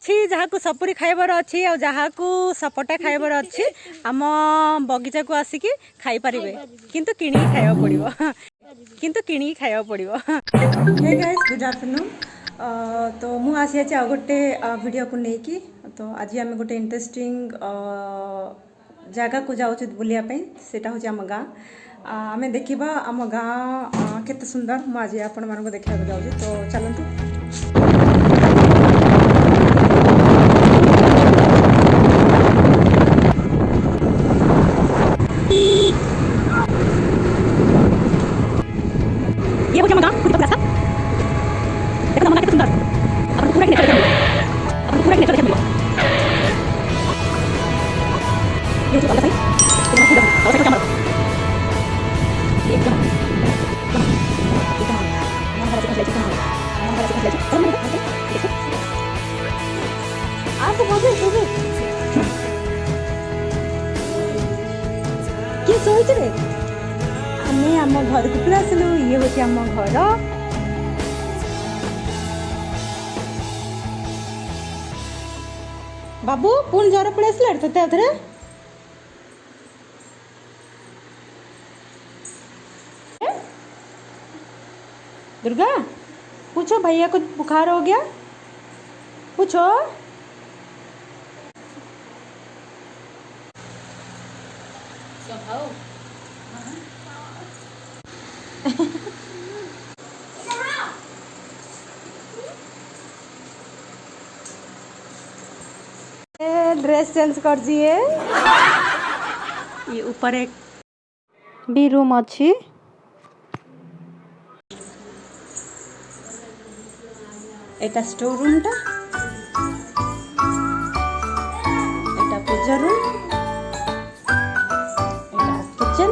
अच्छी जहाँ को सपुरी खाइबार अच्छी आ जहाँ को सपटा खाइबार अच्छी आम बगीचा को आसिकी खाई पारिबे किंतु किणी खाइबा पड़िबो किंतु किणी खाइबा पड़िबो। Hey guys good afternoon. तो मु आसी आ गोटे वीडियो को लेकी तो आज आम गोटे इंटरेस्टिंग जगह को जाऊँ बुलिया सेटा हूँ आम गाँ आम देखा आम गाँ केते सुंदर मु आज आपण मानक देखा जाऊँ तो चलतु। ये हो गाँव खुद रास्ता देखो हम कितना सुंदर अपन पूरा नेचर देखा अपन पूरा नेचर देखा ये जो वाला सही तो हम खुद और कैमरा ये एकदम आप बोले सुबह क्या सोच रे आमे आम घर को पला आसलु ये होची आम घर बाबू पुन जरा पड़े आसला तते अथरे दुर्गा पूछो भैया को बुखार हो गया पूछो ड्रेस चेंज कर दिए ये ऊपर एक भी रूम अच्छी एटा स्टोर रूम टा एटा पूजा रूम एटा किचन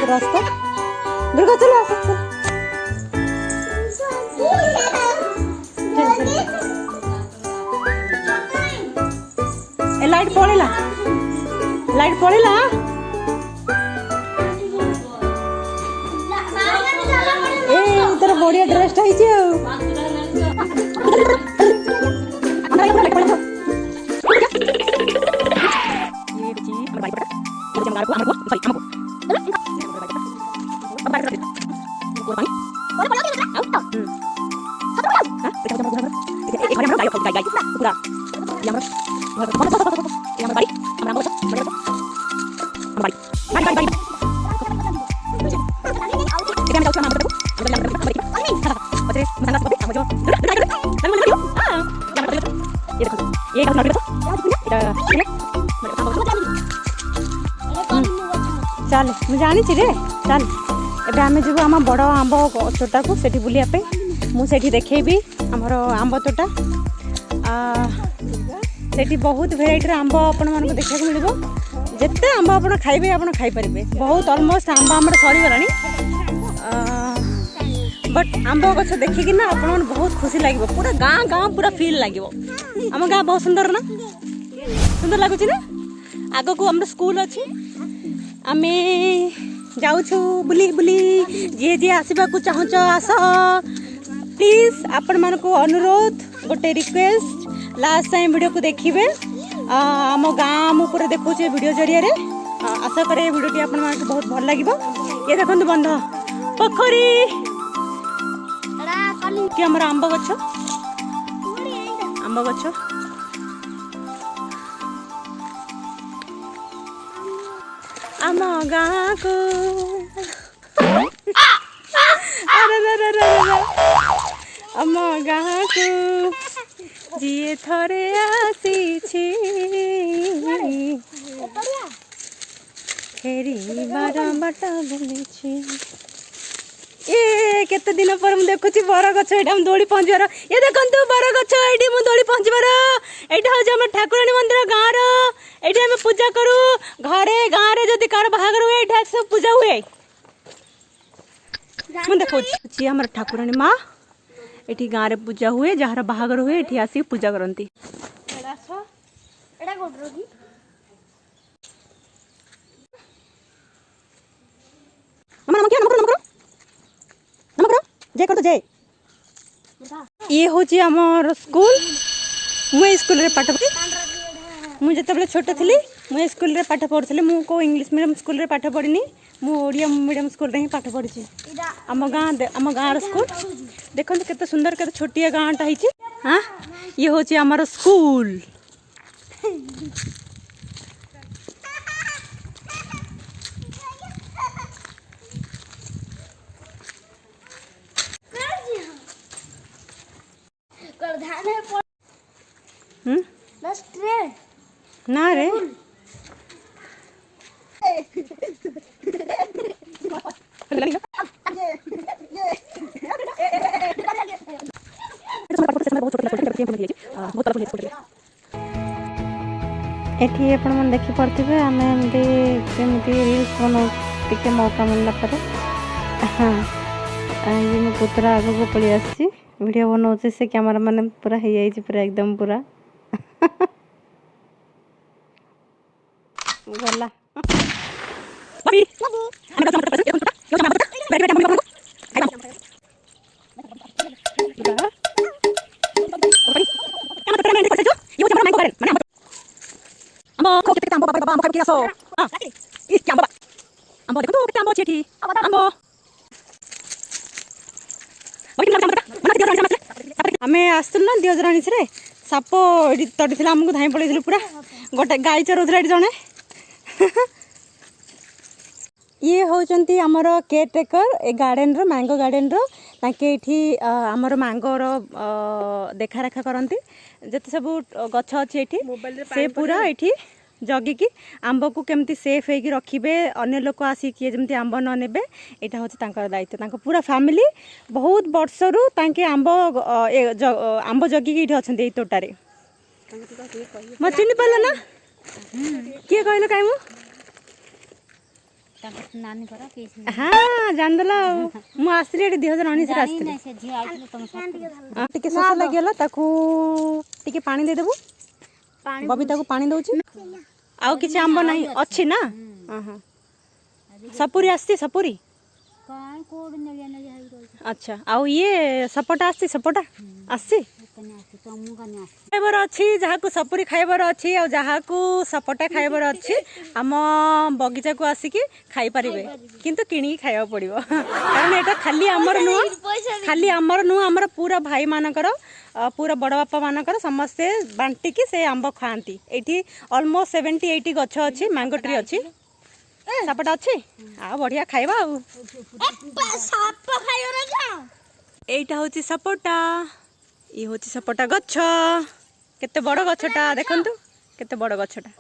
रास्ता दुर्गा चलो ए लाइट पड़ेला ए उधर बढ़िया ड्रेस टाइए चल मुझे जानी रे चल एबे आमे जीव आम बड़ आंब तोटा को सेठी बुलिया पे मुझे देखेबी आमर आंब तोटा सेठी बहुत भेराइटी आंब आपण मानक देखा मिलिबो जेते आंब आपण खाइबे आपण खाई परिबे बहुत ऑलमोस्ट आंब हमर सरी गलानी बट आंब गछ देखिकी ना आपण बहुत खुशी लागिबो पूरा गाँ पूरा फील लागिबो आम गाँ बहुत सुंदर ना सुंदर लागुची ना आगो को हमर स्कूल अछि आमे जाऊछु बुली बुली जे जे आसीबा को चाहूछ आस प्लीज आपण मन को अनुरोध गोटे रिक्वेस्ट लास्ट टाइम वीडियो को देखिबे आम गाँ मु पूरा देखुचे वीडियो जरिया रे आशा करे वीडियो टी आपण मन को बहुत भल लागिबो। ये देखंतु बंध पोखरी कि हमर आंब गछ आम गाँ को आम गाँ को जी थरे आसी फेरी बार बाट बुली ए केते दिन पर हम देखुची बर गछ एटा हम दौड़ी पहुंचबार ये देखंतु बर गछ एटी हम दौड़ी पहुंचबार एटा हो हम ठाकुरानी मंदिर गाँ रो एटी हम पूजा करू घरे गाँ रे जदी कार बाहागर हुए एटा सब पूजा हुए हम देखुची हमर ठाकुरानी माँ एटी गाँ रे पूजा हुए जहार बाहागर हुए एटी आसी पूजा करंती जे कर तो जे ये हूँ आमर स्कूल मुझे स्कूल रे पाठ पढ़ी मुझे जिते छोट थी मुझे स्कूल रे पाठ पढ़ुली मु को इंग्लिश मीडियम स्कूल रे पाठ पढ़नी मुझे मीडियम स्कूल रे ही पाठ पढ़ी आम गाँव स्कूल देखो केते सुंदर केते छोटिया गाँटा है हाँ ये हूँ आमर स्कूल ना रे एठी आपण मन देखि पड़थिबे आमे एमती सेमती रील्स बनाउ टिके मौका मिलला पर हां ये मो पुत्रा आगो को पड़ी आसी वीडियो बनाउछे से कैमरा माने पूरा हे जाई पूरा एकदम पूरा गला बबी हम तो मतलब यो तो बैठ बैठ हम ambo kita ambo baba ambo kita so ah ih ambo ambo देखो तो kita ambo चेठी ambo आमे आस्तुल ना 2019 रे साप तड़ी थिला हमको धाई पड़े पूरा गोटे गाई चरौथला जने ये होचंती हमर केयर टेकर ए गार्डन रो मैंगो गार्डन रो ताके एठी हमर मैंगो रो देखा रेखा करंती जते सब गछ अछि एठी से पूरा एठी जगी की आंब को केमती सेफ है कि रखिबे अन्य लोक आसी किए जमती आंब न नेबे एटा होची तांकर दायित्व तांको पूरा फैमिली बहुत वर्षरु तांके आंब आंब जगी की एठी अछंती ए तोटारे म चिनि पले ना के कहलो काई मु नानी करा के हां जान दला मु आसली 2019 रे आसली नहीं से झिया आइलो तुम सब टिके सस लागेला ताकू टिके पानी दे देबो पानी बबीता को पानी दउची आउ किछ आंब नहीं अछि ना हां सपुरी आस्ती सपुरी काई कोड नेलिया न जाई रोज अच्छा आउ ये सपोटा आस्ती सपोटा आस्ती खाइबार अच्छी जहाँ को सपुरी खाइबार अच्छी और जहाँ को सपटा खाइबार अच्छी आम बगीचा को आसिकी खाई पारिबे किंतु किणी खाइबा पड़िबो कारण एटा खाली आमर नुह आमर पूरा भाई मानकर पूरा बड़ बापा मानकर समस्ते बांटी की से आंब खाती एठी ऑलमोस्ट 70-80 गछ अच्छी मैंगो ट्री अच्छी सपटा अच्छी आ बढ़िया खाइबा एटा होची सपोटा ये होची सपोटा गछ केते बड़ गछटा देखंतु केते बड़ गछटा